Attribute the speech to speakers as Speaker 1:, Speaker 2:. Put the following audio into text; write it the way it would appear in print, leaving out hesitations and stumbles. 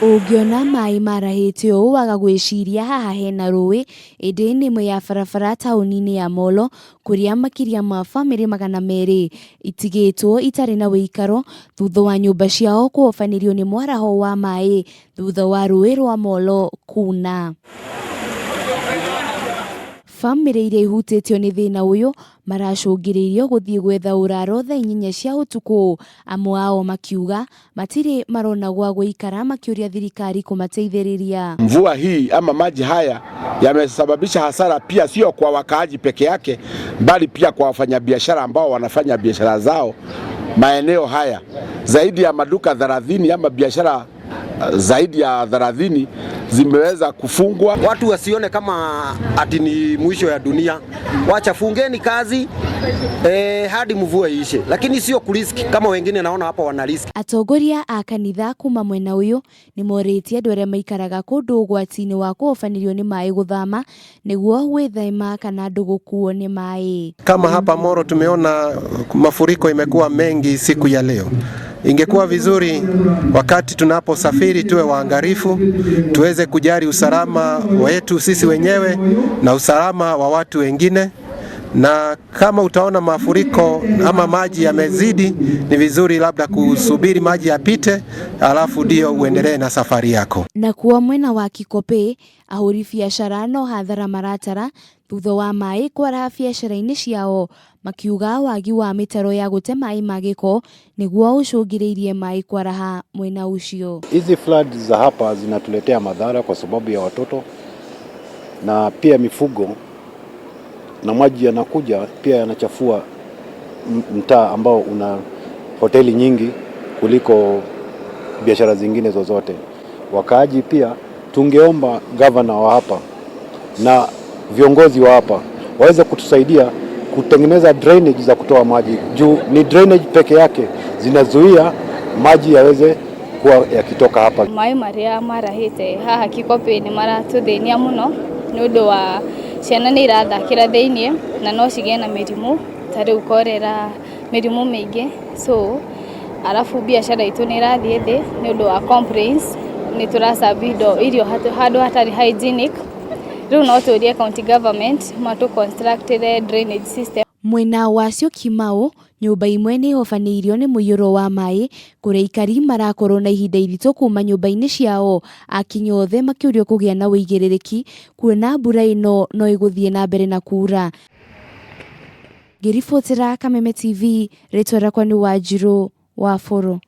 Speaker 1: Ũngiona mai marahĩte ũũ waga gwĩciria haha hena rũĩ, ĩndĩ nĩ ĩmwe ya barabara taũni-inĩ ya Molo, kũrĩa makiria ma bamĩrĩ 200 itigĩtwo itarĩ na wuikaro thutha wa nyũmba ciao kũhobanĩrio nĩ mwaraho wa mai thutha wa rũĩ rwa Molo kuna. Bamĩrĩ iria ihutĩtio nĩ thĩna ũyũ maracũngĩrĩirio gũthiĩ gwetha ũraro thaa 4 cia ũtukũ, amwe ao makiuga matirĩ marona gwa gũikara, makĩũria thirikari kũmateithĩrĩria.
Speaker 2: Mvua hii ama maji haya yamesababisha hasara pia sio kwa wakaaji peke yake, bali pia kwa wafanyabiashara ambao wanafanya biashara zao maeneo haya. Zaidi ya maduka 30 ama biashara zaidi ya 30 zimeweza kufungwa.
Speaker 3: Watu wasione kama ati ni mwisho ya dunia. Wacha fungeni kazi hadi mvua iishe, lakini sio kuriski kama wengine naona hapa wana risk.
Speaker 1: Atongoria a kanitha kuma mwena ũyũ nĩ morĩtie andũ arĩa maikaraga kũndũ ũgwati-inĩ wa kũhobanĩrio nĩ maĩ gũthama nĩguo gwĩthema kana andũ gũkuo nĩ maĩ.
Speaker 4: Kama hapa Molo tumeona mafuriko imekuwa mengi siku ya leo. Ingekuwa vizuri wakati tunaposafiri tuwe waangalifu, tuweze kujali usalama wetu sisi wenyewe na usalama wa watu wengine. Na kama utaona mafuriko ama maji yamezidi, ni vizuri labda kusubiri maji yapite, alafu ndio uendelee na safari yako.
Speaker 1: Na kuwa mwena wa Kikope, ahũri biacara no hathara maratara thutha wa maĩ kwaraha biacara-inĩ ciao, makiuga wagi wa mĩtaro ya gũte maĩ ma gĩko nĩguo ũcũngĩrĩirie maĩ kwaraha mwena ũcio.
Speaker 5: Hizi floods za hapa zinatuletea madhara kwa sababu ya watoto na pia mifugo, na maji yanakuja pia yanachafua mtaa ambao una hoteli nyingi kuliko biashara zingine zozote. Wakaaji pia tungeomba governor wa hapa na viongozi wa hapa waweze kutusaidia kutengeneza drainage za kutoa maji, juu ni drainage peke yake zinazuia maji yaweze kuwa yakitoka hapa.
Speaker 6: Mai maria marahite haha Kikope ni maratuthĩnia mũno nĩ ũndũ wa ciana nĩ irathakĩra thĩinĩ na no cigĩe na mĩrimũ ta rĩu korera, mĩrimũ mĩingĩ, so arafu biacara itũ nĩ irathiĩ thĩ nĩ ũndũ wa complaints, nĩ tũrasabido irio handũ hatarĩ hygienic. Rĩu no tũrie county government matu construct drainage system.
Speaker 1: Mwena wa Syokimau, nyũmba imwe nĩ ihobanĩirio nĩ mũiyũro wa maĩ, kũrĩa aikari marakorwo na ihinda iritũ kuma nyũmba-inĩ ciao, akinya othe makĩũrio kũgĩa na ũigĩrĩrĩki kuona mbura ĩno no ĩgũthiĩ na mbere na kuura. Ngĩribotera Kameme TV, rĩtwa rĩakwa nĩ Wanjirũ wa Bũrũ.